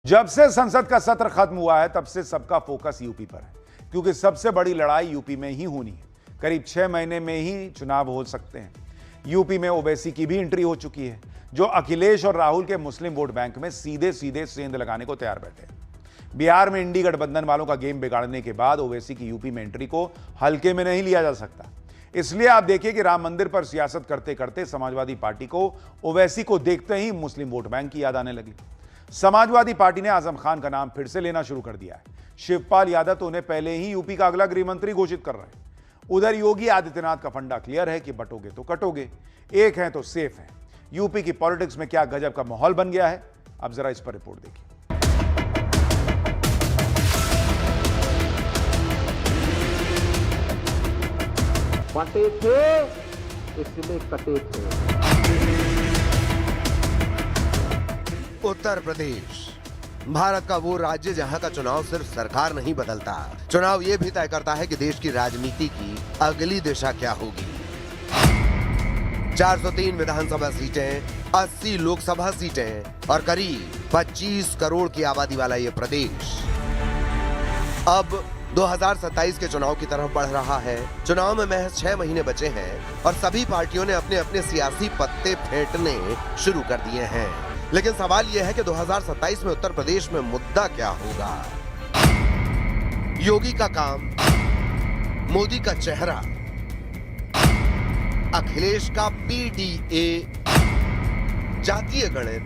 जब से संसद का सत्र खत्म हुआ है तब से सबका फोकस यूपी पर है, क्योंकि सबसे बड़ी लड़ाई यूपी में ही होनी है। करीब 6 महीने में ही चुनाव हो सकते हैं। यूपी में ओवैसी की भी एंट्री हो चुकी है, जो अखिलेश और राहुल के मुस्लिम वोट बैंक में सीधे सीधे सेंध लगाने को तैयार बैठे हैं। बिहार में इंडी गठबंधन वालों का गेम बिगाड़ने के बाद ओवैसी की यूपी में एंट्री को हल्के में नहीं लिया जा सकता। इसलिए आप देखिए कि राम मंदिर पर सियासत करते करते समाजवादी पार्टी को ओवैसी को देखते ही मुस्लिम वोट बैंक की याद आने लगी। समाजवादी पार्टी ने आजम खान का नाम फिर से लेना शुरू कर दिया है। शिवपाल यादव तो उन्हें पहले ही यूपी का अगला गृह मंत्री घोषित कर रहे हैं। उधर योगी आदित्यनाथ का फंडा क्लियर है कि बटोगे तो कटोगे, एक है तो सेफ है। यूपी की पॉलिटिक्स में क्या गजब का माहौल बन गया है, अब जरा इस पर रिपोर्ट देखिए। बटे थे इसलिए कटे थे। उत्तर प्रदेश भारत का वो राज्य जहां का चुनाव सिर्फ सरकार नहीं बदलता, चुनाव ये भी तय करता है कि देश की राजनीति की अगली दिशा क्या होगी। 403 विधानसभा सीटें, 80 लोकसभा सीटें और करीब 25 करोड़ की आबादी वाला ये प्रदेश अब 2027 के चुनाव की तरफ बढ़ रहा है। चुनाव में महज 6 महीने बचे हैं और सभी पार्टियों ने अपने अपने सियासी पत्ते फेंटने शुरू कर दिए हैं। लेकिन सवाल यह है कि 2027 में उत्तर प्रदेश में मुद्दा क्या होगा। योगी का काम, मोदी का चेहरा, अखिलेश का पीडीए, जातीय गणित,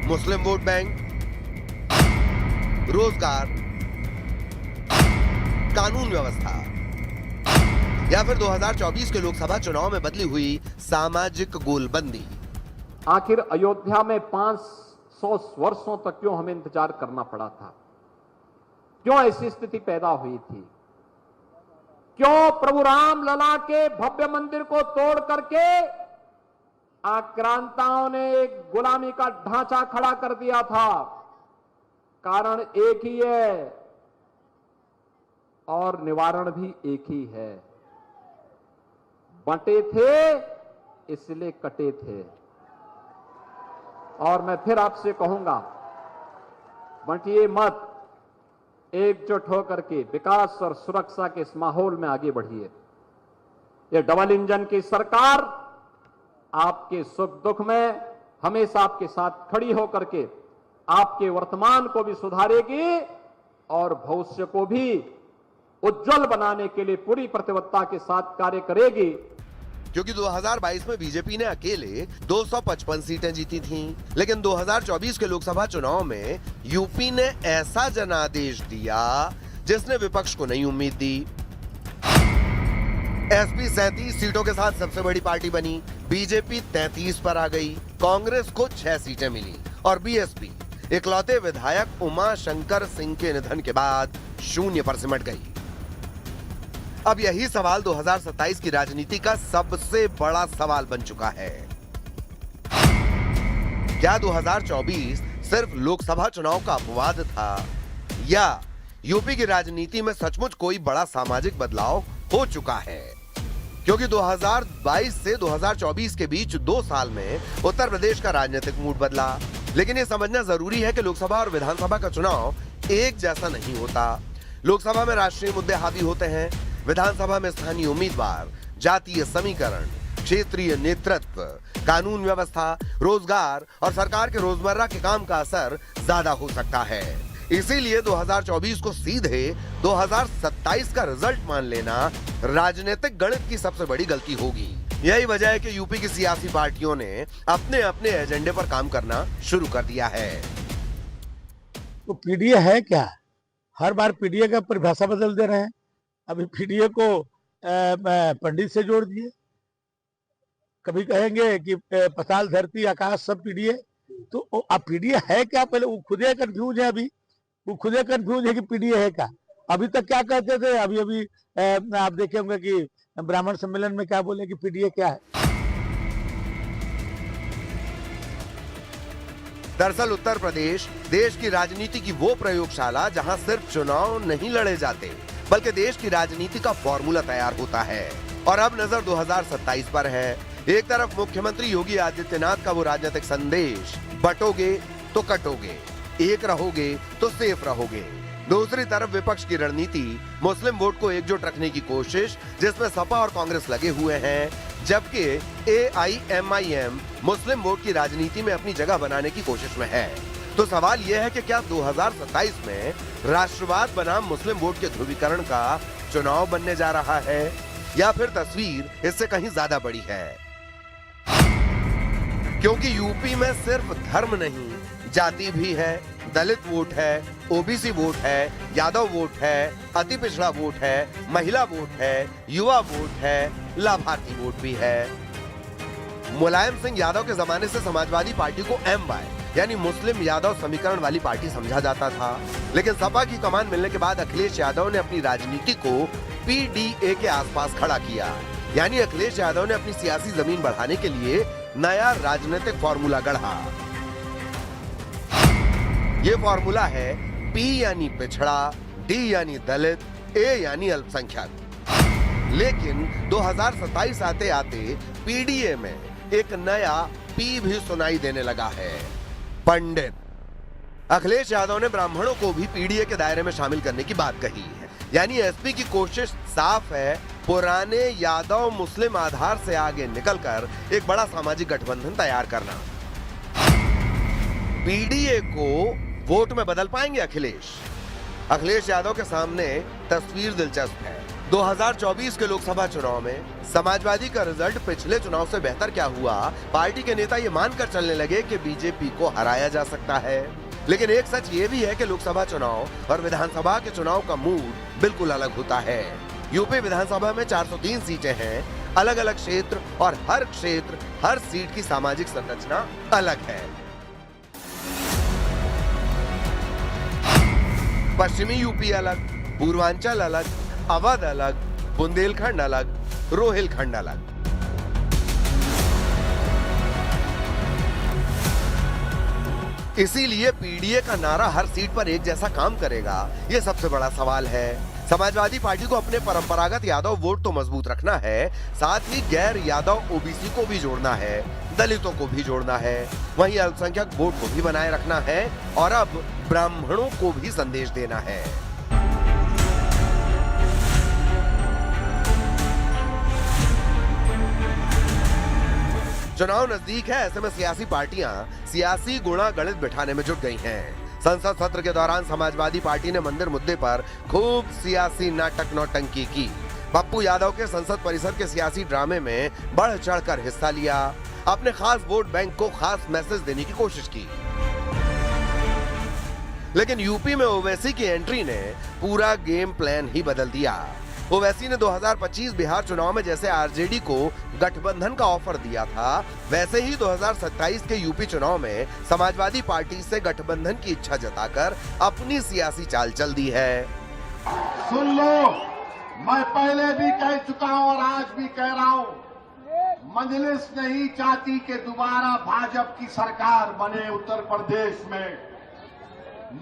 मुस्लिम वोट बैंक, रोजगार, कानून व्यवस्था या फिर 2024 के लोकसभा चुनाव में बदली हुई सामाजिक गोलबंदी। आखिर अयोध्या में 500 वर्षों तक क्यों हमें इंतजार करना पड़ा था? क्यों ऐसी स्थिति पैदा हुई थी? क्यों प्रभु राम लला के भव्य मंदिर को तोड़ करके आक्रांताओं ने एक गुलामी का ढांचा खड़ा कर दिया था? कारण एक ही है और निवारण भी एक ही है। बंटे थे इसलिए कटे थे। और मैं फिर आपसे कहूंगा, बंटिए मत, एकजुट होकर के विकास और सुरक्षा के इस माहौल में आगे बढ़िए। ये डबल इंजन की सरकार आपके सुख दुख में हमेशा आपके साथ खड़ी होकर के आपके वर्तमान को भी सुधारेगी और भविष्य को भी उज्जवल बनाने के लिए पूरी प्रतिबद्धता के साथ कार्य करेगी। क्योंकि 2022 में बीजेपी ने अकेले 255 सीटें जीती थीं, लेकिन 2024 के लोकसभा चुनाव में यूपी ने ऐसा जनादेश दिया जिसने विपक्ष को नई उम्मीद दी। एसपी 37 सीटों के साथ सबसे बड़ी पार्टी बनी, बीजेपी 33 पर आ गई, कांग्रेस को 6 सीटें मिली और बीएसपी इकलौते विधायक उमा शंकर सिंह के निधन के बाद 0 पर सिमट गई। अब यही सवाल 2027 की राजनीति का सबसे बड़ा सवाल बन चुका है। क्या 2024 सिर्फ लोकसभा चुनाव का अपवाद था या यूपी की राजनीति में सचमुच कोई बड़ा सामाजिक बदलाव हो चुका है? क्योंकि 2022 से 2024 के बीच 2 साल में उत्तर प्रदेश का राजनीतिक मूड बदला। लेकिन यह समझना जरूरी है कि लोकसभा और विधानसभा का चुनाव एक जैसा नहीं होता। लोकसभा में राष्ट्रीय मुद्दे हावी होते हैं, विधानसभा में स्थानीय उम्मीदवार, जातीय समीकरण, क्षेत्रीय नेतृत्व, कानून व्यवस्था, रोजगार और सरकार के रोजमर्रा के काम का असर ज्यादा हो सकता है। इसीलिए 2024 को सीधे 2027 का रिजल्ट मान लेना राजनीतिक गणित की सबसे बड़ी गलती होगी। यही वजह है कि यूपी की सियासी पार्टियों ने अपने अपने एजेंडे पर काम करना शुरू कर दिया है। तो पीडीए है क्या? हर बार पीडीए का परिभाषा बदल दे रहे हैं। अभी पीडीए को पंडित से जोड़ दिए, कभी कहेंगे कि पताल धरती आकाश सब पीडीए। तो अब पीडीए है क्या? पहले वो खुदे कंफ्यूज है, अभी वो खुदे कंफ्यूज है कि पीडीए है क्या। अभी तक क्या कहते थे, अभी आप देखे होंगे कि ब्राह्मण सम्मेलन में क्या बोले कि पीडीए क्या है। दरअसल उत्तर प्रदेश देश की राजनीति की वो प्रयोगशाला जहां सिर्फ चुनाव नहीं लड़े जाते बल्कि देश की राजनीति का फॉर्मूला तैयार होता है। और अब नजर 2027 पर है। एक तरफ मुख्यमंत्री योगी आदित्यनाथ का वो राजनीतिक संदेश, बटोगे तो कटोगे, एक रहोगे तो सेफ रहोगे। दूसरी तरफ विपक्ष की रणनीति मुस्लिम वोट को एकजुट रखने की कोशिश, जिसमें सपा और कांग्रेस लगे हुए हैं, जबकि AIMIM मुस्लिम वोट की राजनीति में अपनी जगह बनाने की कोशिश में है। तो सवाल यह है कि क्या 2027 में राष्ट्रवाद बनाम मुस्लिम वोट के ध्रुवीकरण का चुनाव बनने जा रहा है, या फिर तस्वीर इससे कहीं ज्यादा बड़ी है? क्योंकि यूपी में सिर्फ धर्म नहीं, जाति भी है, दलित वोट है, OBC वोट है, यादव वोट है, अति पिछड़ा वोट है, महिला वोट है, युवा वोट है, लाभार्थी वोट भी है। मुलायम सिंह यादव के जमाने से समाजवादी पार्टी को MY यानी मुस्लिम यादव समीकरण वाली पार्टी समझा जाता था, लेकिन सपा की कमान मिलने के बाद अखिलेश यादव ने अपनी राजनीति को PDA के आसपास खड़ा किया, यानी अखिलेश यादव ने अपनी सियासी जमीन बढ़ाने के लिए नया राजनीतिक फॉर्मूला गढ़ा। ये फॉर्मूला है P यानी पिछड़ा, D यानी दलित, A यानी अल्पसंख्यक। लेकिन 2027 आते आते PDA में एक नया P भी सुनाई देने लगा है, पंडित। अखिलेश यादव ने ब्राह्मणों को भी PDA के दायरे में शामिल करने की बात कही है, यानी SP की कोशिश साफ है, पुराने यादव मुस्लिम आधार से आगे निकलकर एक बड़ा सामाजिक गठबंधन तैयार करना। PDA को वोट में बदल पाएंगे अखिलेश यादव के सामने तस्वीर दिलचस्प है। 2024 के लोकसभा चुनाव में समाजवादी का रिजल्ट पिछले चुनाव से बेहतर क्या हुआ, पार्टी के नेता ये मानकर चलने लगे कि बीजेपी को हराया जा सकता है। लेकिन एक सच ये भी है कि लोकसभा चुनाव और विधानसभा के चुनाव का मूड बिल्कुल अलग होता है। यूपी विधानसभा में 403 सीटें हैं, अलग अलग क्षेत्र, और हर क्षेत्र, हर सीट की सामाजिक संरचना अलग है। पश्चिमी यूपी अलग, पूर्वांचल अलग, अवध अलग, बुंदेलखंड अलग, रोहिलखंड अलग। इसीलिए PDA का नारा हर सीट पर एक जैसा काम करेगा, ये सबसे बड़ा सवाल है। समाजवादी पार्टी को अपने परंपरागत यादव वोट तो मजबूत रखना है, साथ ही गैर यादव OBC को भी जोड़ना है, दलितों को भी जोड़ना है, वहीं अल्पसंख्यक वोट को भी बनाए रखना है, और अब ब्राह्मणों को भी संदेश देना है। चुनाव नजदीक है, ऐसे में सियासी पार्टियां सियासी गुणा गणित बिठाने में जुट गई हैं। संसद सत्र के दौरान समाजवादी पार्टी ने मंदिर मुद्दे पर खूब सियासी नाटक नौटंकी की। पप्पू यादव के संसद परिसर के सियासी ड्रामे में बढ़ चढ़कर हिस्सा लिया, अपने खास वोट बैंक को खास मैसेज देने की कोशिश की। लेकिन यूपी में ओवैसी की एंट्री ने पूरा गेम प्लान ही बदल दिया। ओवैसी ने 2025 बिहार चुनाव में जैसे आरजेडी को गठबंधन का ऑफर दिया था, वैसे ही 2027 के यूपी चुनाव में समाजवादी पार्टी से गठबंधन की इच्छा जताकर अपनी सियासी चाल चल दी है। सुन लो, मैं पहले भी कह चुका हूं और आज भी कह रहा हूं, मजलिस नहीं चाहती कि दोबारा भाजपा की सरकार बने उत्तर प्रदेश में।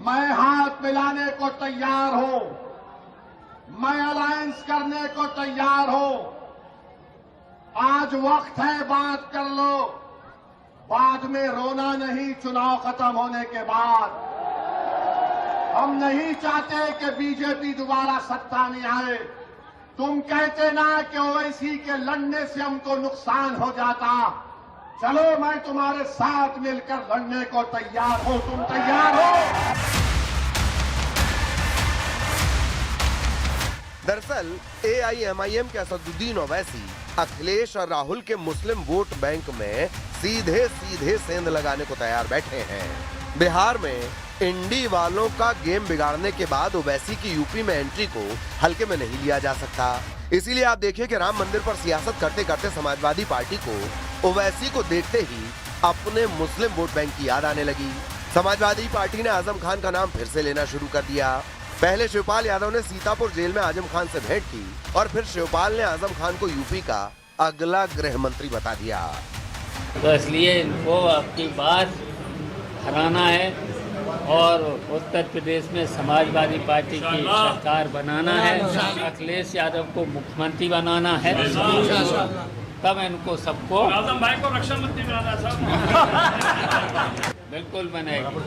मैं हाथ मिलाने को तैयार हूं, मैं अलायंस करने को तैयार हूं। आज वक्त है, बात कर लो, बाद में रोना नहीं चुनाव खत्म होने के बाद। हम नहीं चाहते कि बीजेपी दोबारा सत्ता में आए। तुम कहते ना कि ओवैसी के लड़ने से हमको नुकसान हो जाता, चलो मैं तुम्हारे साथ मिलकर लड़ने को तैयार हूं। तुम तैयार हो? दरअसल AIMIM के असदुद्दीन ओवैसी अखिलेश और राहुल के मुस्लिम वोट बैंक में सीधे सीधे सेंध लगाने को तैयार बैठे हैं। बिहार में इंडी वालों का गेम बिगाड़ने के बाद ओवैसी की यूपी में एंट्री को हल्के में नहीं लिया जा सकता। इसीलिए आप देखिए कि राम मंदिर पर सियासत करते करते समाजवादी पार्टी को ओवैसी को देखते ही अपने मुस्लिम वोट बैंक की याद आने लगी। समाजवादी पार्टी ने आजम खान का नाम फिर से लेना शुरू कर दिया। पहले शिवपाल यादव ने सीतापुर जेल में आजम खान से भेंट की और फिर शिवपाल ने आजम खान को यूपी का अगला गृह मंत्री बता दिया। तो इसलिए इनको आपकी बात हराना है और उत्तर प्रदेश में समाजवादी पार्टी की सरकार बनाना है, अखिलेश यादव को मुख्यमंत्री बनाना है, तब इनको सबको आजम भाई को रक्षा मंत्री बनाना है। बिल्कुल बनेगी।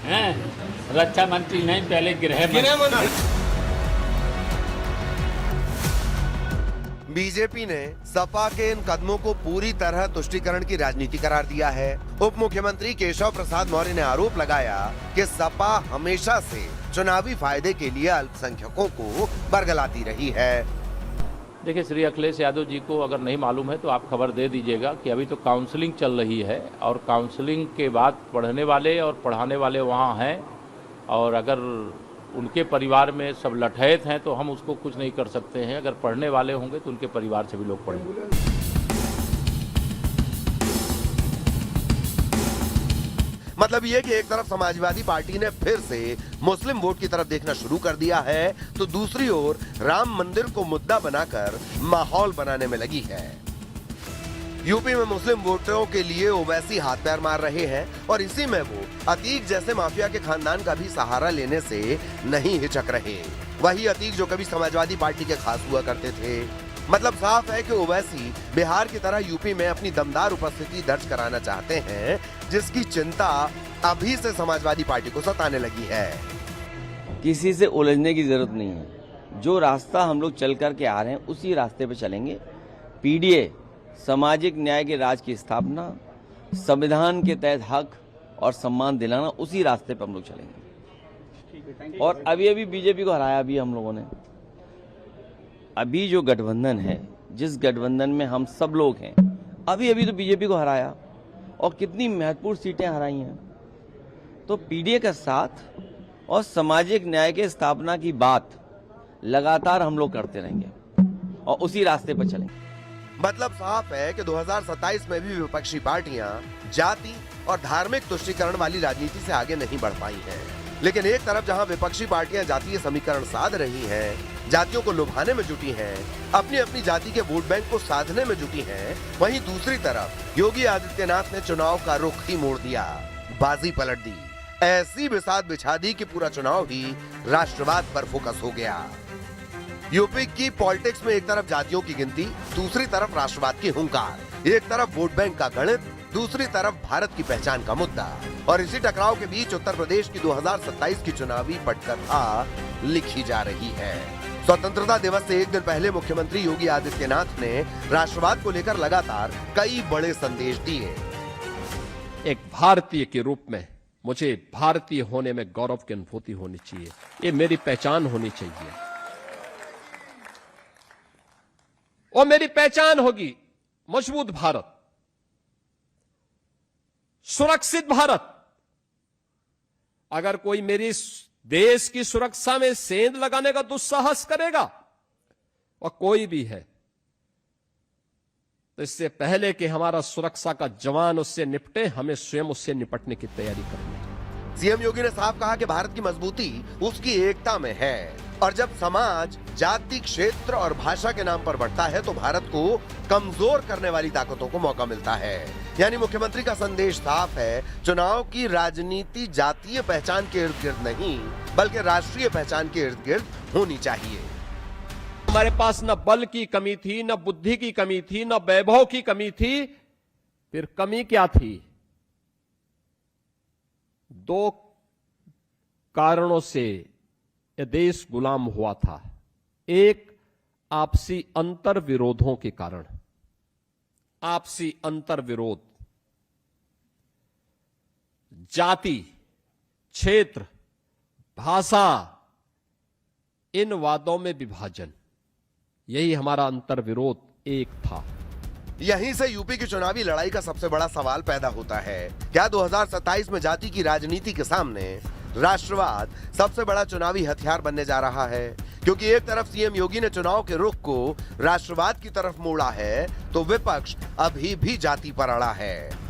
हैं? रक्षा मंत्री नहीं, पहले गृह मंत्री। बीजेपी ने सपा के इन कदमों को पूरी तरह तुष्टीकरण की राजनीति करार दिया है। उप मुख्यमंत्री केशव प्रसाद मौर्य ने आरोप लगाया कि सपा हमेशा से चुनावी फायदे के लिए अल्पसंख्यकों को बरगलाती रही है। देखिए, श्री अखिलेश यादव जी को अगर नहीं मालूम है तो आप खबर दे दीजिएगा कि अभी तो काउंसलिंग चल रही है और काउंसलिंग के बाद पढ़ने वाले और पढ़ाने वाले वहाँ हैं, और अगर उनके परिवार में सब लठैत हैं तो हम उसको कुछ नहीं कर सकते हैं। अगर पढ़ने वाले होंगे तो उनके परिवार से भी लोग पढ़ेंगे। मतलब ये कि एक तरफ समाजवादी पार्टी ने फिर से मुस्लिम वोट की तरफ देखना शुरू कर दिया है, तो दूसरी ओर राम मंदिर को मुद्दा बनाकर माहौल बनाने में लगी है। यूपी में मुस्लिम वोटरों के लिए ओवैसी हाथ पैर मार रहे हैं और इसी में वो अतीक जैसे माफिया के खानदान का भी सहारा लेने से नहीं हिचक रहे। वही अतीक जो कभी समाजवादी पार्टी के खास हुआ करते थे। मतलब साफ है कि ओवैसी बिहार की तरह यूपी में अपनी दमदार उपस्थिति दर्ज कराना चाहते हैं, जिसकी चिंता अभी से समाजवादी पार्टी को सताने लगी है। किसी से उलझने की जरूरत नहीं है। जो रास्ता हम लोग चल करके आ रहे हैं उसी रास्ते पे चलेंगे। पीडीए सामाजिक न्याय के राज की स्थापना, संविधान के तहत हक और सम्मान दिलाना, उसी रास्ते पे हम लोग चलेंगे। और अभी बीजेपी को हराया भी हम लोगों ने। अभी जो गठबंधन है, जिस गठबंधन में हम सब लोग हैं, अभी तो बीजेपी को हराया और कितनी महत्वपूर्ण सीटें हराई हैं। तो पीडीए का साथ और सामाजिक न्याय के स्थापना की बात लगातार हम लोग करते रहेंगे और उसी रास्ते पर चलेंगे। मतलब साफ है कि 2027 में भी विपक्षी पार्टियां जाति और धार्मिक तुष्टीकरण वाली राजनीति से आगे नहीं बढ़ पाई हैं। लेकिन एक तरफ जहां विपक्षी पार्टियां जातीय समीकरण साध रही हैं, जातियों को लुभाने में जुटी हैं, अपनी अपनी जाति के वोट बैंक को साधने में जुटी हैं, वहीं दूसरी तरफ योगी आदित्यनाथ ने चुनाव का रुख ही मोड़ दिया, बाजी पलट दी। ऐसी बिसात बिछा दी कि पूरा चुनाव ही राष्ट्रवाद पर फोकस हो गया। यूपी की पॉलिटिक्स में एक तरफ जातियों की गिनती, दूसरी तरफ राष्ट्रवाद की हुंकार। एक तरफ वोट बैंक का गणित, दूसरी तरफ भारत की पहचान का मुद्दा। और इसी टकराव के बीच उत्तर प्रदेश की 2027 की चुनावी पटकथा लिखी जा रही है। स्वतंत्रता दिवस से एक दिन पहले मुख्यमंत्री योगी आदित्यनाथ ने राष्ट्रवाद को लेकर लगातार कई बड़े संदेश दिए। एक भारतीय के रूप में मुझे भारतीय होने में गौरव की अनुभूति होनी चाहिए। ये मेरी पहचान होनी चाहिए और मेरी पहचान होगी मजबूत भारत, सुरक्षित भारत। अगर कोई मेरी देश की सुरक्षा में सेंध लगाने का दुस्साहस करेगा, और कोई भी है, तो इससे पहले कि हमारा सुरक्षा का जवान उससे निपटे, हमें स्वयं उससे निपटने की तैयारी करनी है। सीएम योगी ने साफ कहा कि भारत की मजबूती उसकी एकता में है, और जब समाज जाति, क्षेत्र और भाषा के नाम पर बढ़ता है तो भारत को कमजोर करने वाली ताकतों को मौका मिलता है। यानी मुख्यमंत्री का संदेश साफ है, चुनाव की राजनीति जातीय पहचान के इर्द गिर्द नहीं, बल्कि राष्ट्रीय पहचान के इर्द गिर्द होनी चाहिए। हमारे पास न बल की कमी थी, न बुद्धि की कमी थी, न वैभव की कमी थी। फिर कमी क्या थी? दो कारणों से यह देश गुलाम हुआ था। एक, आपसी अंतर विरोधों के कारण। आपसी अंतर विरोध, जाति, क्षेत्र, भाषा, इन वादों में विभाजन, यही हमारा अंतर विरोध एक था। यहीं से यूपी की चुनावी लड़ाई का सबसे बड़ा सवाल पैदा होता है। क्या 2027 में जाति की राजनीति के सामने राष्ट्रवाद सबसे बड़ा चुनावी हथियार बनने जा रहा है? क्योंकि एक तरफ सीएम योगी ने चुनाव के रुख को राष्ट्रवाद की तरफ मोड़ा है, तो विपक्ष अभी भी जाति पर अड़ा है।